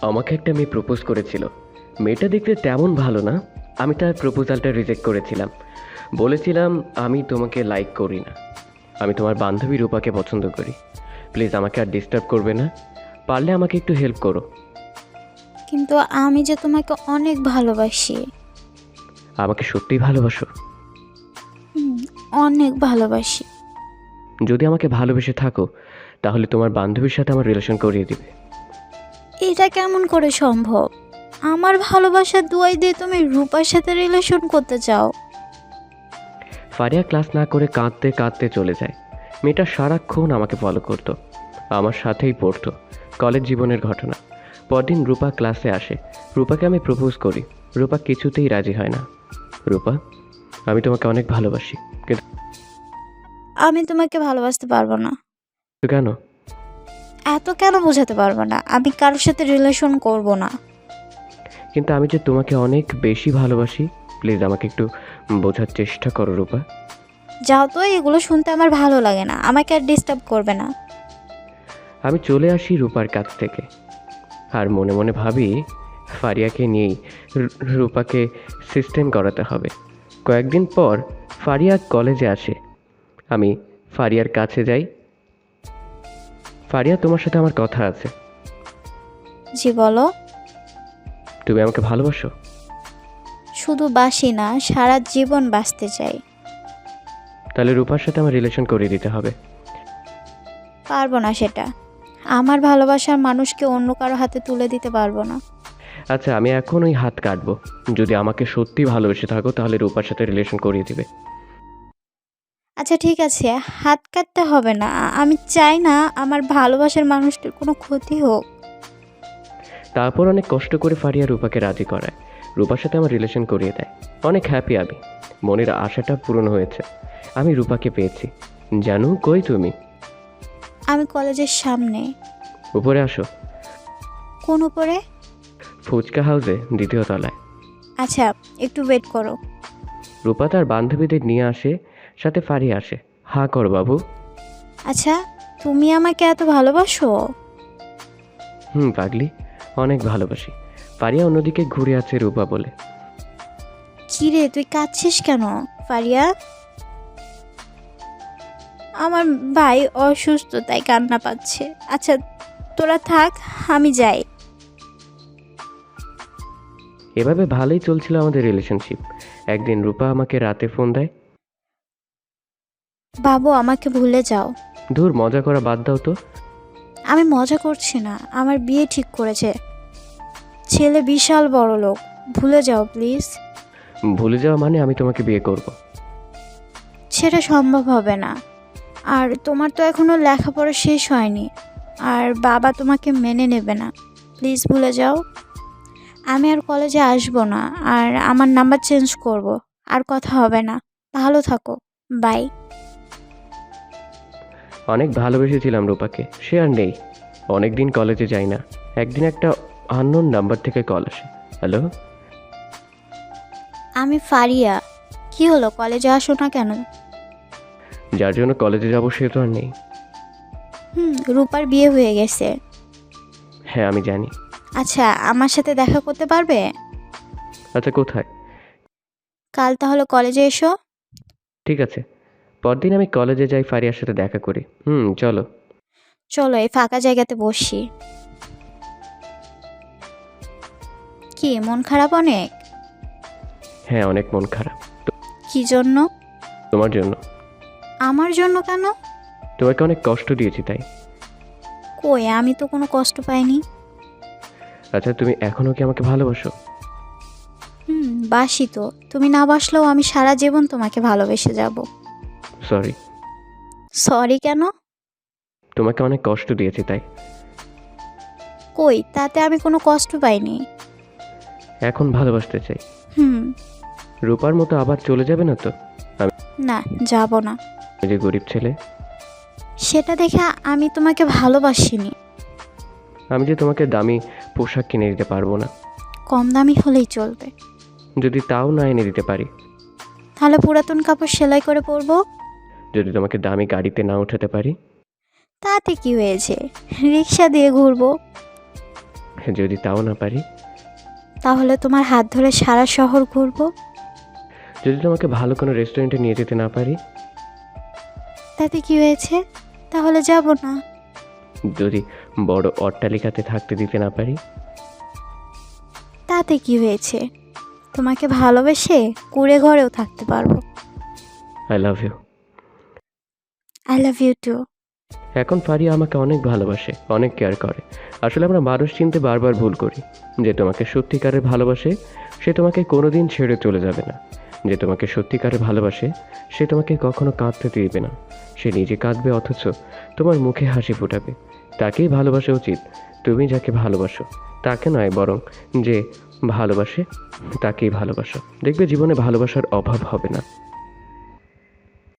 আমাকে একটা মেয়ে প্রপোজ করেছিল। মেয়েটা দেখতে তেমন ভালো না। আমি তার প্রপোজালটা রিজেক্ট করেছিলাম। বলেছিলাম আমি তোমাকে লাইক করি না, আমি তোমার বান্ধবী রূপাকে পছন্দ করি। প্লিজ আমাকে আর ডিস্টার্ব করবে না, পারলে আমাকে একটু হেল্প করো। কিন্তু আমি যে তোমাকে অনেক ভালোবাসি। আমাকে সত্যিই ভালোবাসো? হুম, অনেক ভালোবাসি। যদি আমাকে ভালোবেসে থাকো তাহলে তোমার বান্ধবীর সাথে আমার রিলেশন করিয়ে দিবে। এটা কেমন করে সম্ভব? আমার ভালোবাসার দুয়াই দিয়ে তুমি রূপার সাথে রিলেশন করতে চাও? ফারিয়া ক্লাস না করে কাঁদতে কাঁদতে চলে যায়। মেয়েটা সারাক্ষণ আমাকে ফলো করতো, আমার সাথেই পড়তো। কলেজ জীবনের ঘটনা। পরদিন রূপা ক্লাসে আসে। রূপাকে আমি প্রপোজ করি। রূপা কিছুতেই রাজি হয় না। রূপা, আমি তোমাকে অনেক ভালোবাসি। কিন্তু আমি তোমাকে ভালোবাসতে পারবো না। কেন? এত কেন বোঝাতে পারবো না? আমি কারোর সাথে রিলেশন করব না। কিন্তু আমি যে তোমাকে অনেক বেশি ভালোবাসি। প্লিজ আমাকে একটু বোঝার চেষ্টা করো রূপা। যাও তো, এগুলো শুনতে আমার ভালো লাগে না। আমাকে আর ডিস্টার্ব করবে না। আমি চলে আসি রূপার কাছ থেকে, আর মনে মনে ভাবি ফারিয়াকে নিয়েই রূপাকে সিস্টেম করাতে হবে। কয়েকদিন পর ফারিয়া কলেজে আসে। আমি ফারিয়ার কাছে যাই। ফারিয়া, তোমার সাথে আমার কথা আছে। জি বলো। তুমি আমাকে ভালোবাসো? শুধু বাসি না, সারা জীবন বাঁচতে চাই। তাহলে রূপার সাথে আমার রিলেশন করিয়ে দিতে হবে। পারবো না সেটা। আমার ভালোবাসার মানুষকে অন্য কারো হাতে তুলে দিতে পারবো না। আচ্ছা, আমি এখন ওই হাত কাটবো। যদি আমাকে সত্যি ভালোবেসে থাকো তাহলে রূপার সাথে রিলেশন করিয়ে দিবে। আচ্ছা ঠিক আছে, হাত কাটতে হবে না। আমি চাই না আমার ভালোবাসার মানুষটার কোনো ক্ষতি হোক। তারপর অনেক কষ্ট করে ফারিয়া রূপাকে রাজি করায়। রূপার সাথে আমার রিলেশন করিয়ে দেয়। অনেক হ্যাপি আমি। মনের আশাটা পূরণ হয়েছে। আমি রূপাকে পেয়েছি। জানু, কই তুমি? আমি কলেজের সামনে। উপরে আসো। কোন উপরে? ফুচকা হাউসে, দ্বিতীয় তলায়। আচ্ছা, একটু ওয়েট করো। রূপা তার বান্ধবীদের নিয়ে আসে, সাথে ফারিয়া আসে। হা কর বাবু। আচ্ছা, তুমি আমাকে এত ভালোবাসো? পাগলি, অনেক ভালোবাসি। ফারিয়া অন্যদিকে ঘুরে আছে রূপা বলে। কিরে, তুই কাঁদছিস কেন? ফারিয়া, আমার ভাই অসুস্থ তাই কান্না পাচ্ছে। আচ্ছা, তোরা থাক, আমি যাই। এভাবে ভালোই চলছিল আমাদের রিলেশনশিপ। একদিন রূপা আমাকে রাতে ফোন দেয়। বাবু, আমাকে ভুলে যাও। ধুর, মজা করা বাদ দাও তো। আমি মজা করছি না, আমার বিয়ে ঠিক করেছে। ছেলে বিশাল বড় লোক। ভুলে যাও প্লিজ। ভুলে যাওয়া মানে আমি তোমাকে বিয়ে করব। সেটা সম্ভব হবে না। আর তোমার তো এখনো লেখাপড়া শেষ হয়নি। আর বাবা তোমাকে মেনে নেবে না। প্লিজ ভুলে যাও। আমি আর কলেজে আসবো না। আর আমার নাম্বার চেঞ্জ করব। আর কথা হবে না। ভালো থাকো। বাই। অনেক ভালোবেসেছিলাম রূপাকে, সে আর নেই। অনেকদিন কলেজে যাই না। একদিন একটা আননোন নাম্বার থেকে কল আসে। হ্যালো। আমি ফারিয়া। কি হলো, কলেজে আসো না কেন? যার জন্য কলেজে যাব সে তো আর নেই। রূপার বিয়ে হয়ে গেছে। হ্যাঁ, আমি জানি। আচ্ছা, আমার সাথে দেখা করতে পারবে? আচ্ছা, কোথায়? কাল তাহলে কলেজে এসো। ঠিক আছে। পরদিন আমি কলেজে যাই, ফারিয়ার সাথে দেখা করি। চলো। চলো, এই ফাঁকা জায়গাতে বসি। কি, মন খারাপ অনেক? হ্যাঁ, অনেক মন খারাপ। কি জন্য? তোমার জন্য। আমার জন্য কেন? তোমাকে অনেক কষ্ট দিয়েছি তাই। কই, আমি তো কোনো কষ্ট পাইনি। আচ্ছা, তুমি এখনো কি আমাকে ভালোবাসো? বাসি তো। তুমি না বাসলেও আমি সারা জীবন তোমাকে ভালোবেসে যাব। সরি। সরি কেন? তোমাকে অনেক কষ্ট দিয়েছি তাই। কই, তাতে আমি কোনো কষ্ট পাইনি। এখন ভালোবাসতে চাই। হুম। রূপার মতো আবার চলে যাবে না তো? না, যাব না। আমি যে গরিব ছেলে। সেটা দেখে আমি তোমাকে ভালোবাসিনি। আমি যে তোমাকে দামি পোশাক কিনে দিতে পারবো না। কম দামি হলেই চলবে। যদি তাও না এনে দিতে পারি? তাহলে পুরাতন কাপড় সেলাই করে পরবো। যদি তোমাকে দামি গাড়িতে না উঠাতে পারি? তাতে কি হয়েছে, রিক্সা দিয়ে ঘুরবো। যদি তাও না পারি? তাহলে তোমার হাত ধরে সারা শহর ঘুরবো। যদি তোমাকে ভালো কোনো রেস্টুরেন্টে নিয়ে যেতে না পারি? তাতে কি হয়েছে? তাহলে যাব না। যদি বড় অট্টালিকাতে থাকতে দিতে না পারি? তাতে কি হয়েছে? তোমাকে ভালোবেসে কুঁড়ে ঘরেও থাকতে পারবো। I love you. I love you too. এখন ফারিয়া আমাকে অনেক ভালোবাসে, অনেক কেয়ার করে। আসলে আমরা মানুষ চিনতে বারবার ভুল করি। যে তোমাকে সত্যিকারের ভালোবাসে সে তোমাকে কোনোদিন ছেড়ে চলে যাবে না। যে তোমাকে সত্যিকারে ভালোবাসে সে তোমাকে কখনো কাঁদতে দিবে না। সে নিজে কাঁদবে অথচ তোমার মুখে হাসি ফোটাবে। তাকেই ভালোবাসা উচিত। তুমি যাকে ভালোবাসো তাকে নয়, বরং যে ভালোবাসে তাকেই ভালোবাসো। দেখবে জীবনে ভালোবাসার অভাব হবে না।